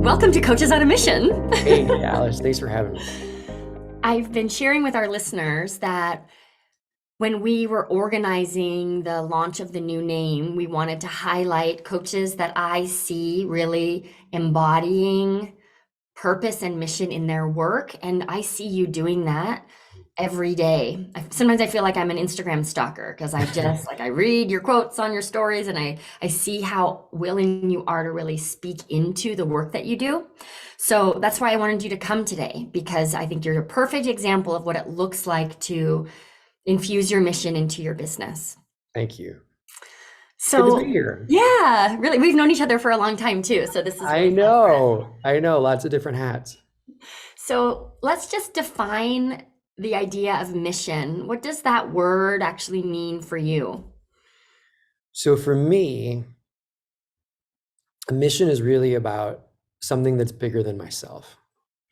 Welcome to Coaches on a Mission. Hey, Alice, thanks for having me. I've been sharing with our listeners that when we were organizing the launch of the new name, we wanted to highlight coaches that I see really embodying purpose and mission in their work. And I see you doing that every day. Sometimes I feel like I'm an Instagram stalker because I just I read your quotes on your stories and I see how willing you are to really speak into the work that you do. So that's why I wanted you to come today, because I think you're a perfect example of what it looks like to infuse your mission into your business. Thank you. So good to be here. Yeah, really, we've known each other for a long time too. So this is really I know, lots of different hats. So let's just define the idea of mission. What does that word actually mean for you? So for me, a mission is really about something that's bigger than myself.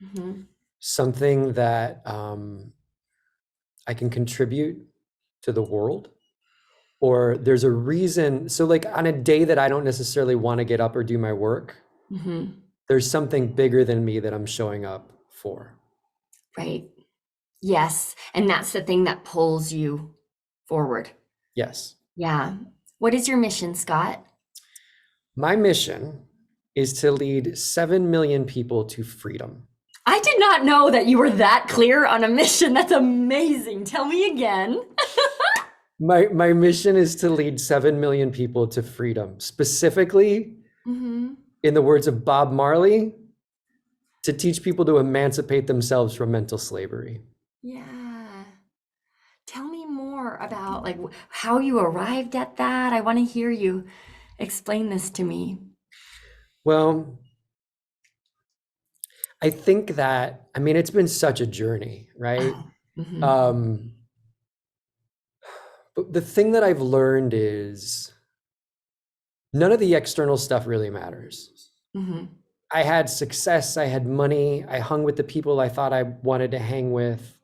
Mm-hmm. Something that I can contribute to the world, or there's a reason. So like on a day that I don't necessarily want to get up or do my work, Mm-hmm. there's something bigger than me that I'm showing up for. Right. Yes. And that's the thing that pulls you forward. Yes. Yeah. What is your mission, Scott? My mission is to lead 7 million people to freedom. I did not know that you were that clear on a mission. That's amazing. Tell me again. My mission is to lead 7 million people to freedom, specifically, Mm-hmm. in the words of Bob Marley, to teach people to emancipate themselves from mental slavery. Yeah. Tell me more about how you arrived at that. I want to hear you explain this to me. Well, I think that, it's been such a journey, right? Mm-hmm. But the thing that I've learned is none of the external stuff really matters. Mm-hmm. I had success, I had money, I hung with the people I thought I wanted to hang with.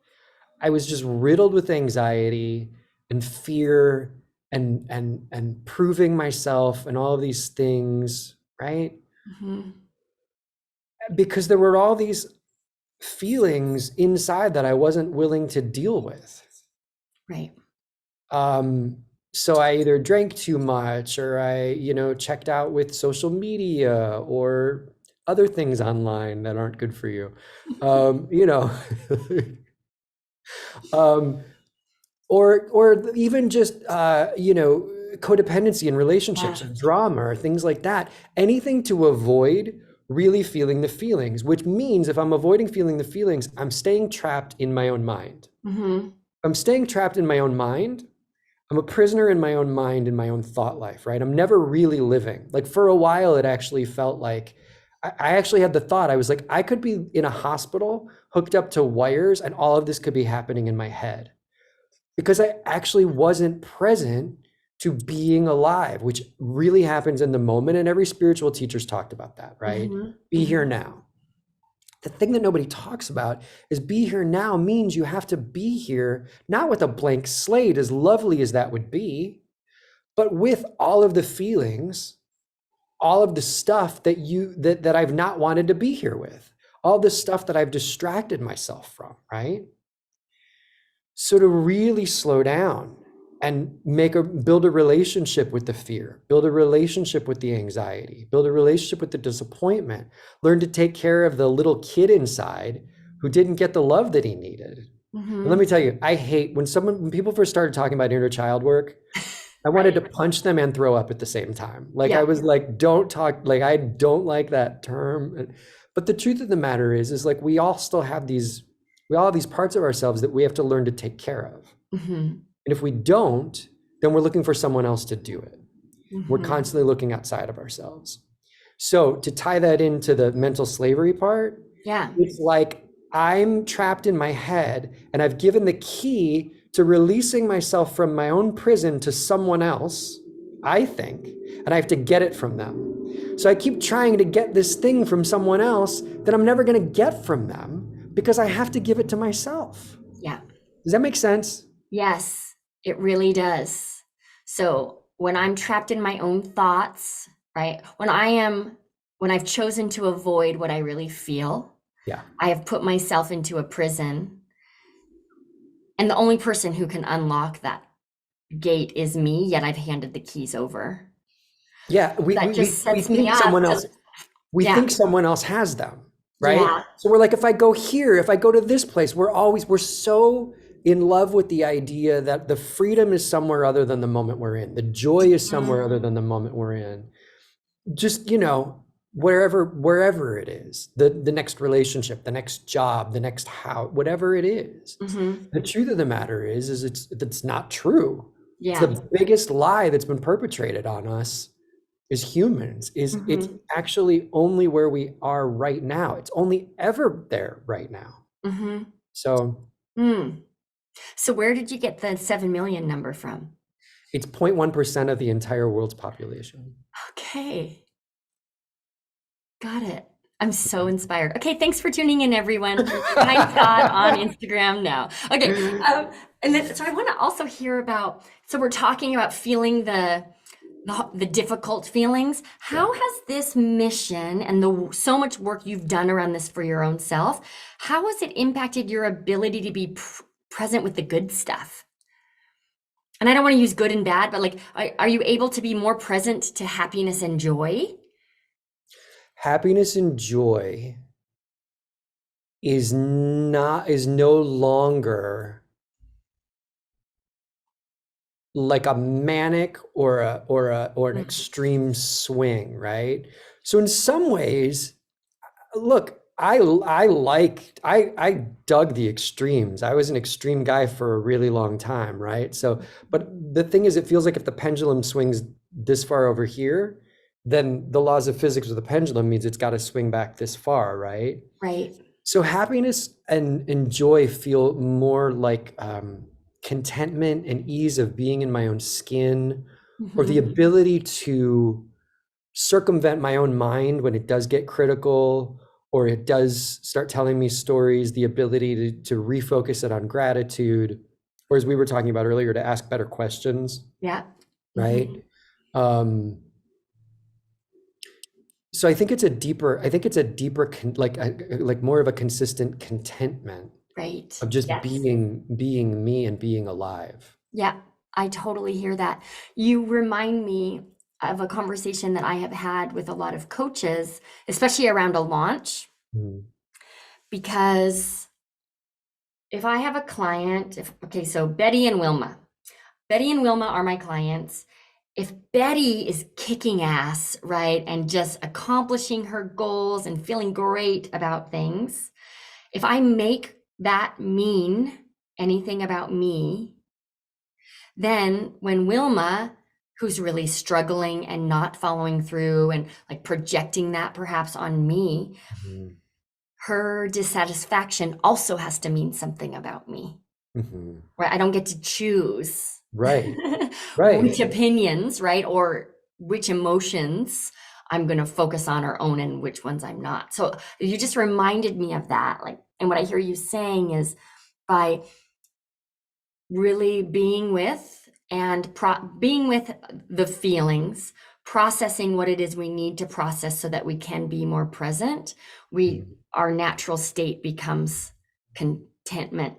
I was just riddled with anxiety and fear and proving myself and all of these things, right? Mm-hmm. Because there were all these feelings inside that I wasn't willing to deal with. Right. So I either drank too much, or I, checked out with social media or other things online that aren't good for you. Or even just codependency in relationships, and drama, or things like that. Anything to avoid really feeling the feelings, which means if I'm avoiding feeling the feelings, I'm staying trapped in my own mind. Mm-hmm. I'm staying trapped in my own mind. I'm a prisoner in my own mind, in my own thought life, right? I'm never really living. Like for a while, it actually felt like I actually had the thought, I was like, I could be in a hospital hooked up to wires and all of this could be happening in my head, because I actually wasn't present to being alive, which really happens in the moment. And every spiritual teacher's talked about that, right? Mm-hmm. Be here now. The thing that nobody talks about is be here now means you have to be here, not with a blank slate, as lovely as that would be, but with all of the feelings, all of the stuff that I've not wanted to be here with, all the stuff that I've distracted myself from, right? So to really slow down and build a relationship with the fear, build a relationship with the anxiety, build a relationship with the disappointment, learn to take care of the little kid inside who didn't get the love that he needed. Mm-hmm. And let me tell you, I hate when people first started talking about inner child work, I wanted to punch them and throw up at the same time. I was like, don't talk, I don't like that term. But the truth of the matter is we all have these parts of ourselves that we have to learn to take care of. Mm-hmm. And if we don't, then we're looking for someone else to do it. Mm-hmm. We're constantly looking outside of ourselves. So to tie that into the mental slavery part, it's like I'm trapped in my head and I've given the key to releasing myself from my own prison to someone else, I think, and I have to get it from them. So I keep trying to get this thing from someone else that I'm never going to get from them because I have to give it to myself. Yeah. Does that make sense? Yes. It really does. So when I'm trapped in my own thoughts, right? When I am when I've chosen to avoid what I really feel, Yeah. I have put myself into a prison. And the only person who can unlock that gate is me, yet I've handed the keys over. Yeah. That just We sets me think up someone to, else, we yeah, think someone else has them, right? yeah. So we're like, if I go here, if I go to this place, we're so in love with the idea that the freedom is somewhere other than the moment we're in. The joy is somewhere other than the moment we're in. Just, wherever it is, the next relationship, the next job, the next house, whatever it is. Mm-hmm. The truth of the matter is it's not true. It's Yeah. the biggest lie that's been perpetrated on us as humans, is it's Mm-hmm. actually only where we are right now. It's only ever there right now. Mm-hmm. So Mm. So where did you get the 7 million number from? it's 0.1% of the entire world's population. Okay. Got it. I'm so inspired. Okay, thanks for tuning in, everyone. Hi, Scott on Instagram now. Okay, and then so I want to also hear about. So we're talking about feeling the difficult feelings. Yeah. How has this mission and the so much work you've done around this for your own self, how has it impacted your ability to be present with the good stuff? And I don't want to use good and bad, but like, are you able to be more present to happiness and joy? Happiness and joy is no longer like a manic or an extreme swing, right? So in some ways, look, I dug the extremes. I was an extreme guy for a really long time, right? So, but the thing is, it feels like if the pendulum swings this far over here, then the laws of physics of the pendulum means it's got to swing back this far, right? Right. So happiness and joy feel more like contentment and ease of being in my own skin, or the Mhm. ability to circumvent my own mind when it does get critical, or it does start telling me stories, the ability to refocus it on gratitude, or as we were talking about earlier, to ask better questions, Yeah. right? Mhm. So I think it's a deeper like more of a consistent contentment Right. of just Yes. being me and being alive. Yeah, I totally hear that. You remind me of a conversation that I have had with a lot of coaches, especially around a launch, Mm, because if I have a client, okay, so Betty and Wilma. Betty and Wilma are my clients. If Betty is kicking ass, right, and just accomplishing her goals and feeling great about things, if I make that mean anything about me, then when Wilma, who's really struggling and not following through and like projecting that perhaps on me, mhm, her dissatisfaction also has to mean something about me, mhm. right? I don't get to choose Right, which right. opinions, right? Or which emotions I'm going to focus on or own and which ones I'm not. So you just reminded me of that. Like, and what I hear you saying is by really being with and being with the feelings, processing what it is we need to process so that we can be more present, we Mhm. our natural state becomes contentment.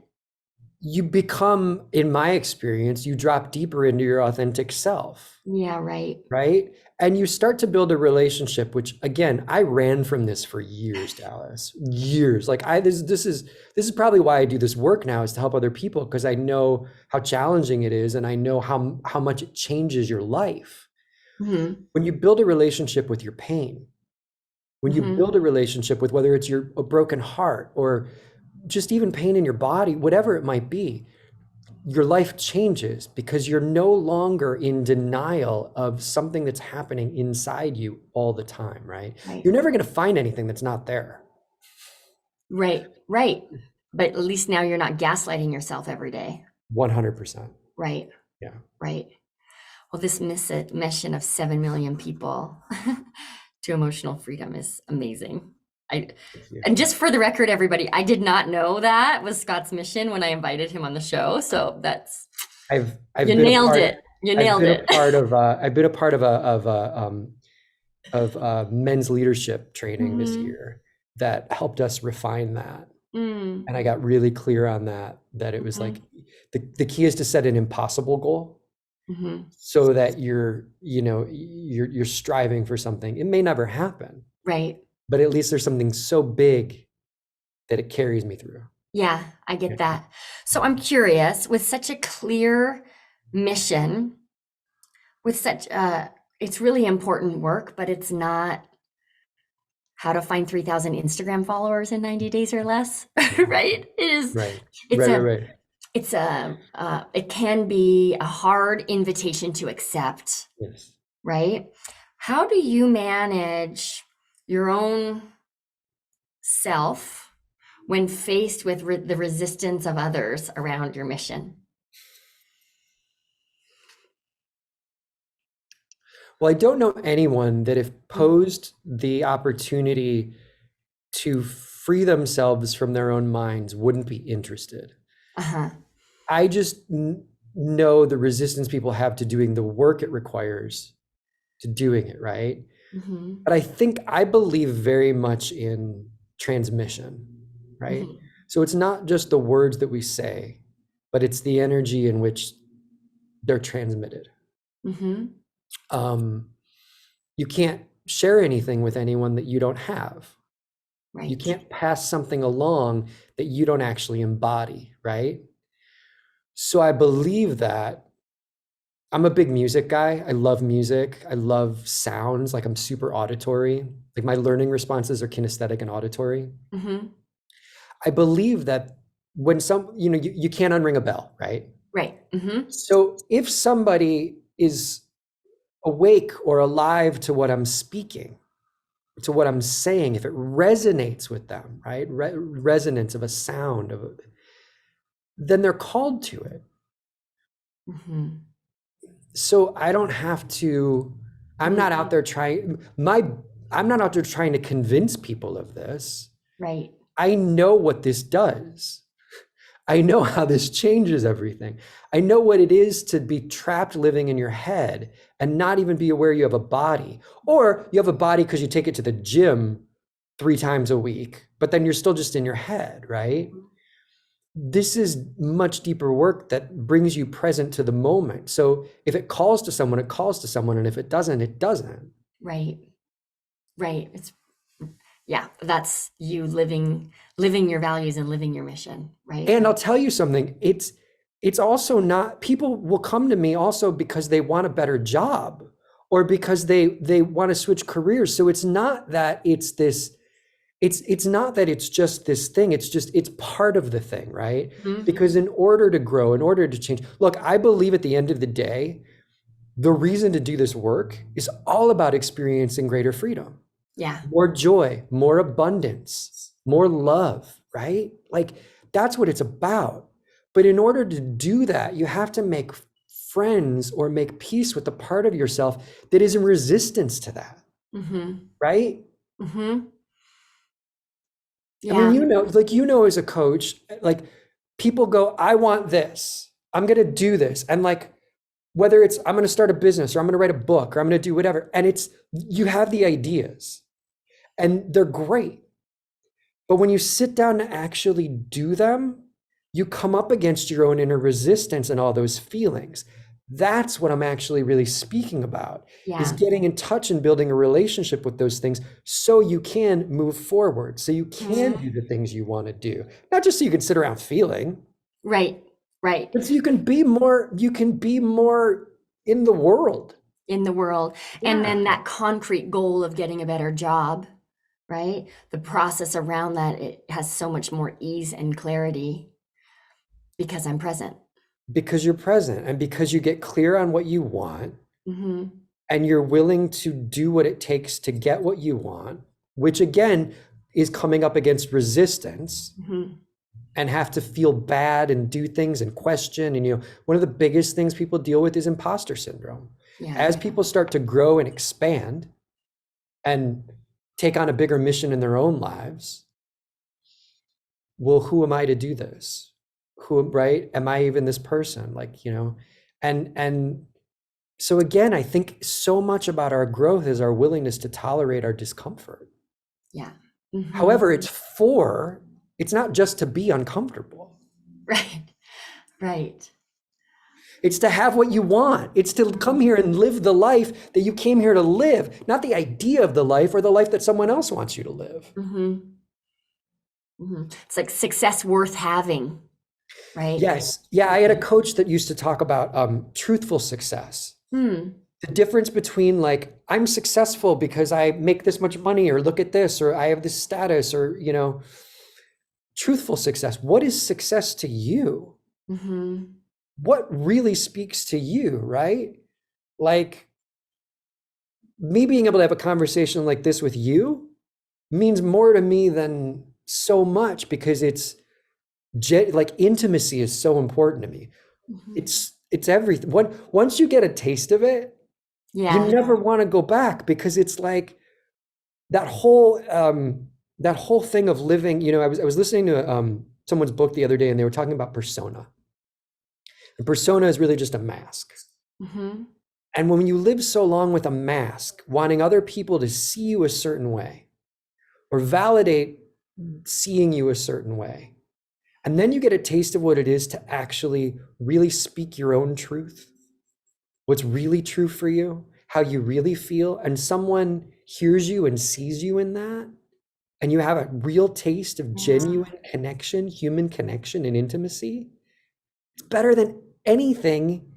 You become, in my experience, you drop deeper into your authentic self, Yeah, right. right? And you start to build a relationship, which again, I ran from this for years, Dallas. Years. Like this is probably why I do this work now, is to help other people, because I know how challenging it is, and I know how much it changes your life. Hmm. When you build a relationship with your pain, when you Hmm. build a relationship with, whether it's a broken heart or just even pain in your body, whatever it might be, your life changes because you're no longer in denial of something that's happening inside you all the time, right? Right. You're never going to find anything that's not there. Right. Right. But at least now you're not gaslighting yourself every day. 100%. Right. Yeah. Right. Well, this mission of 7 million people to emotional freedom is amazing. I, Thank you. and just for the record, everybody, I did not know that was Scott's mission when I invited him on the show. So that's, I've you been a nailed part it. You I've nailed been a it. part of I've been a part of a men's leadership training this Mm-hmm. year that helped us refine that. Mm. And I got really clear on that it was Mm-hmm. like the key is to set an impossible goal Mm-hmm. so that you're striving for something. It may never happen, Right. but at least there's something so big that it carries me through. Yeah, I Yeah. get that. So I'm curious, with such a clear mission, with such it's really important work, but it's not how to find 3,000 Instagram followers in 90 days or less, right? Right. It's Right, right, a, right. it can be a hard invitation to accept, Yes. right? How do you manage your own self when faced with the resistance of others around your mission? Well, I don't know anyone that if posed the opportunity to free themselves from their own minds wouldn't be interested. Uh-huh. I just know the resistance people have to doing the work it requires to doing it, right? Mm-hmm. But I believe very much in transmission, right? Mm-hmm. So it's not just the words that we say, but it's the energy in which they're transmitted. Mm-hmm. Um, you can't share anything with anyone that you don't have. You Right. can't pass something along that you don't actually embody, right? So I believe that I'm a big music guy. I love music. I love sounds. Like I'm super auditory. Like my learning responses are kinesthetic and auditory. Mm-hmm. I believe that when you can't unring a bell, right? Right. Mm-hmm. So if somebody is awake or alive to what I'm speaking, to what I'm saying, if it resonates with them, right? Resonance of a sound then they're called to it. Mm-hmm. So I don't have to, I'm not out there I'm not out there trying to convince people of this. Right. I know what this does. I know how this changes everything. I know what it is to be trapped living in your head and not even be aware you have a body. Or you have a body because you take it to the gym 3 times a week, but then you're still just in your head, right? This is much deeper work that brings you present to the moment. So if it calls to someone, it calls to someone. And if it doesn't, it doesn't. Right. Right. It's yeah, that's you living your values and living your mission, right? And I'll tell you something, it's also not, people will come to me also because they want a better job or because they want to switch careers. So it's not that it's this, it's not that it's just this thing, it's part of the thing, right? Mm-hmm. Because in order to grow, in order to change, look, I believe at the end of the day, the reason to do this work is all about experiencing greater freedom, Yeah. more joy, more abundance, more love, right? Like that's what it's about. But in order to do that, you have to make friends or make peace with the part of yourself that is in resistance to that, Mm-hmm. right? Mm-hmm. I mean, Yeah. as a coach, like people go, I want this, I'm going to do this. And like, whether it's, I'm going to start a business or I'm going to write a book or I'm going to do whatever. And you have the ideas and they're great. But when you sit down to actually do them, you come up against your own inner resistance and all those feelings. That's what I'm actually really speaking about, is Yeah. getting in touch and building a relationship with those things so you can move forward, so you can Mm-hmm. do the things you want to do. Not just so you can sit around feeling, Right. Right. but so you can be more in the world. In the world. And Yeah. then that concrete goal of getting a better job, right? The process around that, it has so much more ease and clarity because I'm present. Because you're present and because you get clear on what you want Mm-hmm. and you're willing to do what it takes to get what you want, which again is coming up against resistance Mm-hmm. and have to feel bad and do things and question. And, one of the biggest things people deal with is imposter syndrome. Yeah. As people start to grow and expand and take on a bigger mission in their own lives, well, who am I to do this? Right? Am I even this person? Like, and So again, I think so much about our growth is our willingness to tolerate our discomfort. Yeah. However, it's not just to be uncomfortable. Right. Right. It's to have what you want. It's to come here and live the life that you came here to live, not the idea of the life or the life that someone else wants you to live. It's like success worth having, right? Yes. Yeah. I had a coach that used to talk about truthful success. The difference between like, I'm successful because I make this much money, or look at this, or I have this status, or, truthful success. What is success to you? What really speaks to you, right? Like, me being able to have a conversation like this with you means more to me than so much, because it's like intimacy is so important to me. It's everything. Once you get a taste of it, you never want to go back, because it's like that whole thing of living. I was listening to someone's book the other day, and they were talking about persona. And persona is really just a mask. And when you live so long with a mask, wanting other people to see you a certain way or validate seeing you a certain way, and then you get a taste of what it is to actually really speak your own truth, what's really true for you, how you really feel, and someone hears you and sees you in that, and you have a real taste of genuine connection, human connection and intimacy, it's better than anything.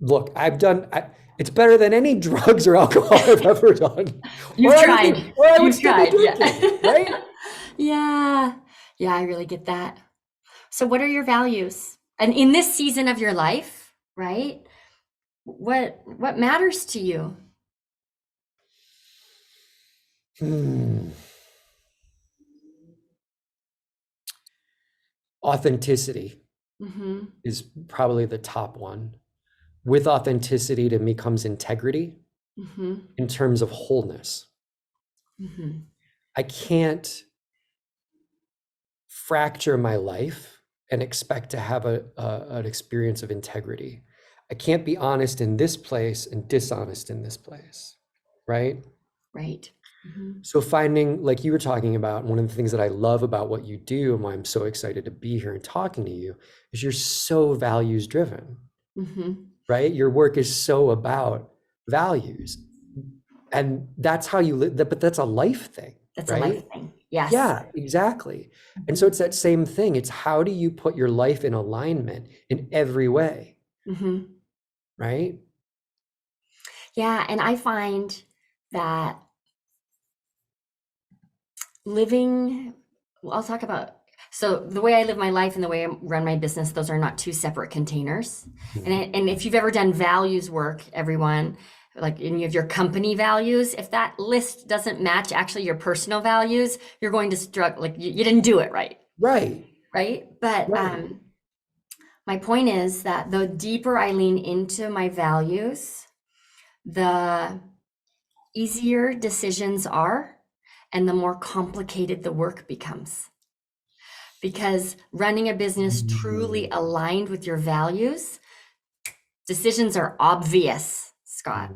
Look, it's better than any drugs or alcohol I've ever done. You've tried. I would still be drinking, right? Yeah. Yeah, I really get that. So what are your values? And in this season of your life, right? What matters to you? Authenticity is probably the top one. With authenticity, to me, comes integrity in terms of wholeness. I can't fracture my life and expect to have an experience of integrity. I can't be honest in this place and dishonest in this place, right? Right. So finding, like you were talking about, one of the things that I love about what you do and why I'm so excited to be here and talking to you is you're so values driven, right? Your work is so about values, and that's how you live, but that's a life thing. That's right? a life thing. Yes. Yeah, exactly. And so it's that same thing. It's how do you put your life in alignment in every way, right? Yeah, and I find that I'll talk about, so the way I live my life and the way I run my business, those are not two separate containers. And if you've ever done values work, everyone, like any of your company values, if that list doesn't match actually your personal values, you're going to struggle, like you didn't do it right. Right. But my point is that the deeper I lean into my values, the easier decisions are, and the more complicated the work becomes. Because running a business truly aligned with your values, decisions are obvious, Scott.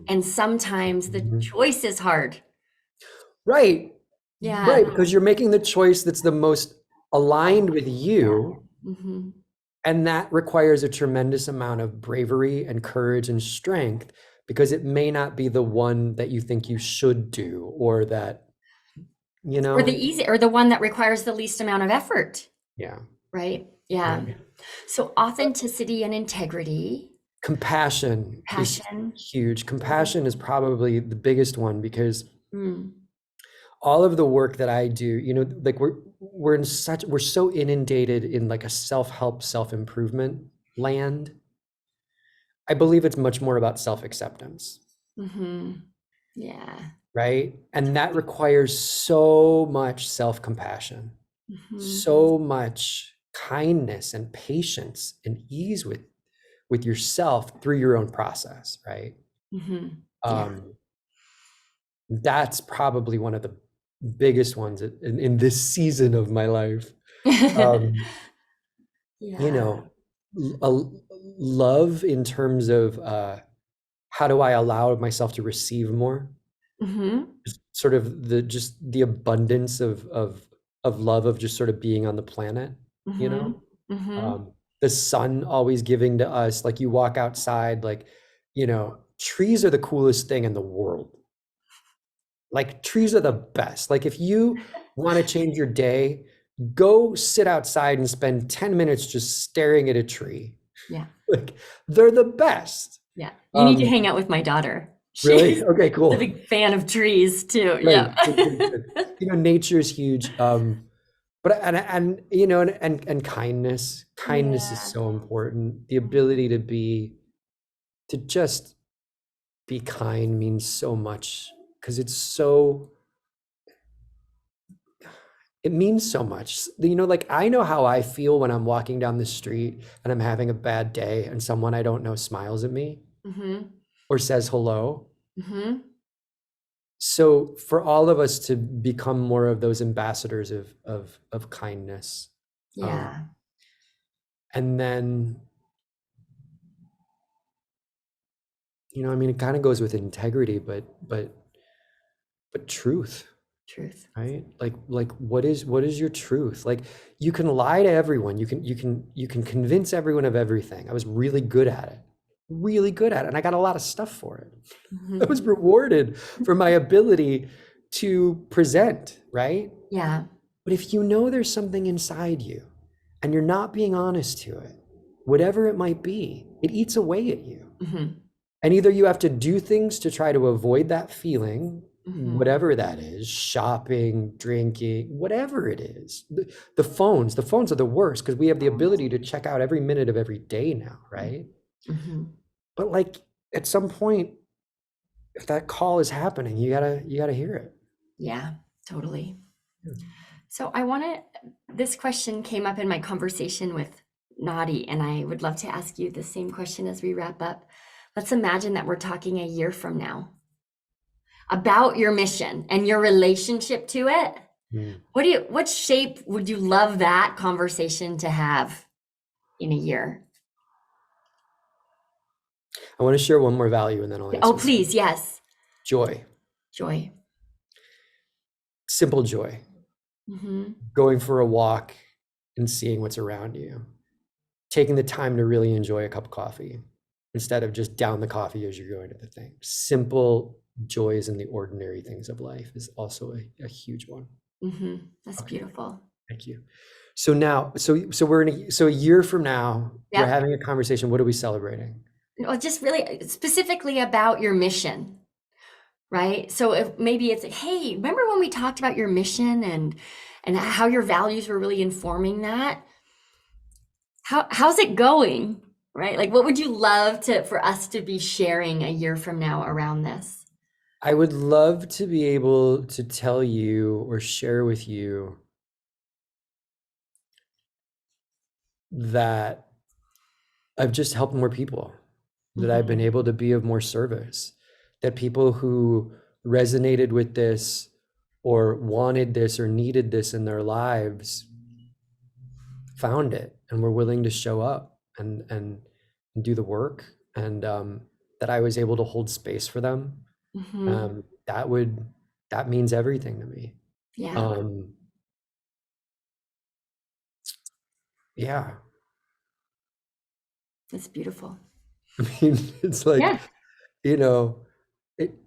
And sometimes the choice is hard. Right. Yeah. Right, because you're making the choice that's the most aligned with you. And that requires a tremendous amount of bravery and courage and strength, because it may not be the one that you think you should do, or that, or the one that requires the least amount of effort. Yeah. Right. Yeah. Right. So authenticity and integrity. Compassion is huge. Compassion is probably the biggest one, because all of the work that I do, like we're so inundated in like a self-help, self-improvement land. I believe it's much more about self-acceptance. Yeah. Right. And that requires so much self-compassion, so much kindness and patience and ease with yourself through your own process. Right. That's probably one of the biggest ones in this season of my life. love in terms of how do I allow myself to receive more? Mm-hmm. Just sort of the abundance of love of just sort of being on the planet, you Mm-hmm. know? Mm-hmm. The sun always giving to us, like you walk outside, like, trees are the coolest thing in the world. Like trees are the best. Like if you want to change your day, go sit outside and spend 10 minutes just staring at a tree. Yeah. Like they're the best. Yeah. You need to Um, hang out with my daughter. really? She's Okay, a cool. big fan of trees too. Right. Yeah. Good, good, good. Nature is huge. But and kindness is Yeah. so important. The ability to just be kind means so much because it means so much. Like I know how I feel when I'm walking down the street and I'm having a bad day and someone I don't know smiles at me Mm-hmm. or says hello. Mm-hmm. So for all of us to become more of those ambassadors of kindness, um, Yeah. and then I mean, it kind of goes with integrity, but truth, Truth. right? Like what is your truth? Like you can lie to everyone. You can convince everyone of everything. I was really good at it. Really good at it. And I got a lot of stuff for it. I Mm-hmm. was rewarded for my ability to present, right? Yeah. But if you know there's something inside you and you're not being honest to it, whatever it might be, it eats away at you. Mm-hmm. And either you have to do things to try to avoid that feeling, Mm-hmm. whatever that is, shopping, drinking, whatever it is. The phones are the worst because we have the ability to check out every minute of every day now, right? Mm-hmm. But like at some point, if that call is happening, you gotta hear it. Yeah, totally. Yeah. So this question came up in my conversation with Nadi, and I would love to ask you the same question as we wrap up. Let's imagine that we're talking a year from now about your mission and your relationship to it. Mm. What shape would you love that conversation to have in a year? I want to share one more value and then I'll Oh, answer that. please, yes. Joy, Joy. simple joy, Mm-hmm. going for a walk and seeing what's around you, taking the time to really enjoy a cup of coffee instead of just down the coffee as you're going to the thing. Simple joys in the ordinary things of life is also a huge one. Mm-hmm. That's Okay, beautiful. thank you. So now, so a year from now, we're Yep. having a conversation. What are we celebrating? Well, just really specifically about your mission, right? So if maybe it's like, hey, remember when we talked about your mission and how your values were really informing that? How's it going? Right? Like what would you love for us to be sharing a year from now around this? I would love to be able to tell you or share with you that I've just helped more people, that I've been Mm-hmm. able to be of more service, that people who resonated with this or wanted this or needed this in their lives found it and were willing to show up and do the work, and that I was able to hold space for them. Mm-hmm. That means everything to me. Yeah, Um, yeah. that's beautiful. I mean, it's like, Yeah.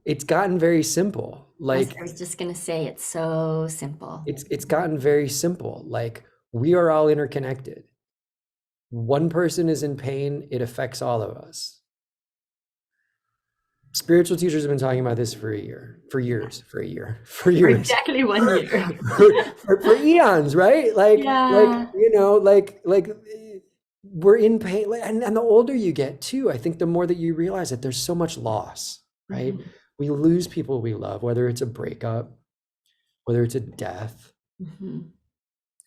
it's gotten very simple. Yes, Like I was just gonna say it's so simple. it's gotten very simple. Like we are all interconnected. One person is in pain, it affects all of us. Spiritual teachers have been talking about this for years, for For years, exactly 1 year. for eons, right? Yeah. Like we're in pain, and the older you get too, I think the more that you realize that there's so much loss, right? Mm-hmm. We lose people we love, whether it's a breakup, whether it's a death, Mm-hmm.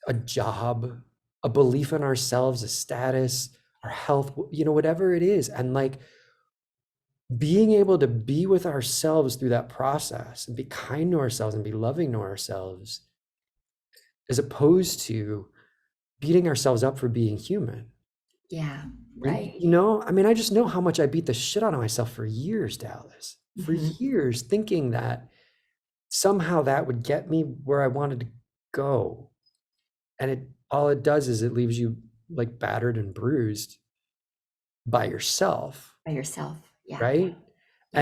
a job, a belief in ourselves, a status, our health, whatever it is. And like being able to be with ourselves through that process and be kind to ourselves and be loving to ourselves, as opposed to beating ourselves up for being human. Yeah, And, right. I mean, I just know how much I beat the shit out of myself for years, Dallas, for years, thinking that somehow that would get me where I wanted to go. And all it does is it leaves you like battered and bruised by yourself, By yourself. Yeah. right? Yeah.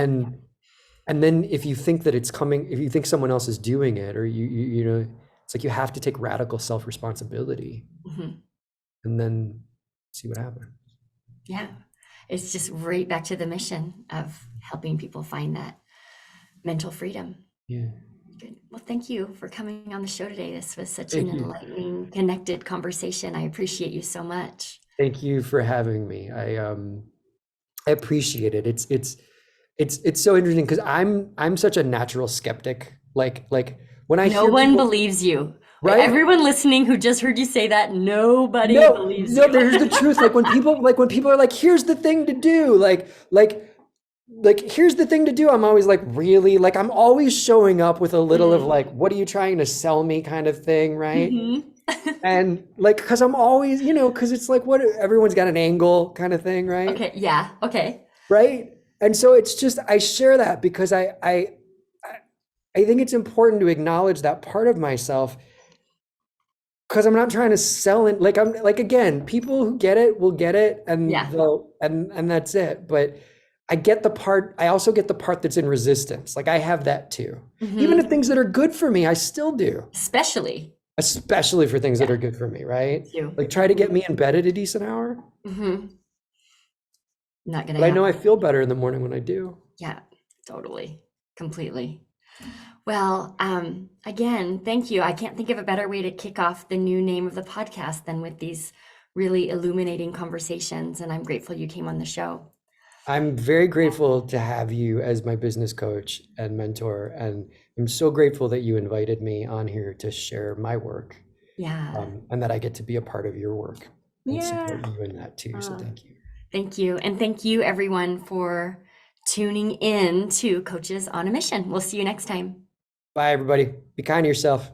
And then if you think that it's coming, if you think someone else is doing it, or it's like you have to take radical self-responsibility Mhm. and then see what happens. Yeah. It's just right back to the mission of helping people find that mental freedom. Yeah. Good. Well, thank you for coming on the show today. This was such an Thank you. enlightening, connected conversation. I appreciate you so much. Thank you for having me. I appreciate it. It's so interesting because I'm such a natural skeptic. Like when I No hear one people, believes you. right? Everyone listening who just heard you say that, nobody No, believes no, you. there's the truth. Like when people are like, here's the thing to do, like here's the thing to do. I'm always like, really? Like I'm always showing up with a little of like, what are you trying to sell me kind of thing, right? Mhm. And like, because I'm always, because it's like what everyone's got an angle kind of thing, right? Okay. Yeah. Okay. Right. And so it's just I share that because I think it's important to acknowledge that part of myself because I'm not trying to sell it. Like I'm like again, people who get it will get it, and Yeah. they'll and that's it. But I get the part. I also get the part that's in resistance. Like I have that too. Even Hmm. the things that are good for me, I still do. Especially. Especially for things that Yeah. are good for me, right? Too. Like try to get me in bed at a decent hour. Hmm. Not going to But I know I happen. feel better in the morning when I do. Yeah. Totally. Completely. Well, again, thank you. I can't think of a better way to kick off the new name of the podcast than with these really illuminating conversations. And I'm grateful you came on the show. I'm very grateful to have you as my business coach and mentor. And I'm so grateful that you invited me on here to share my work, Yeah. and that I get to be a part of your work and Yeah. support you in that too. So Uh, thank you. Thank you. And thank you, everyone, for tuning in to Coaches on a Mission. We'll see you next time. Bye, everybody. Be kind to yourself.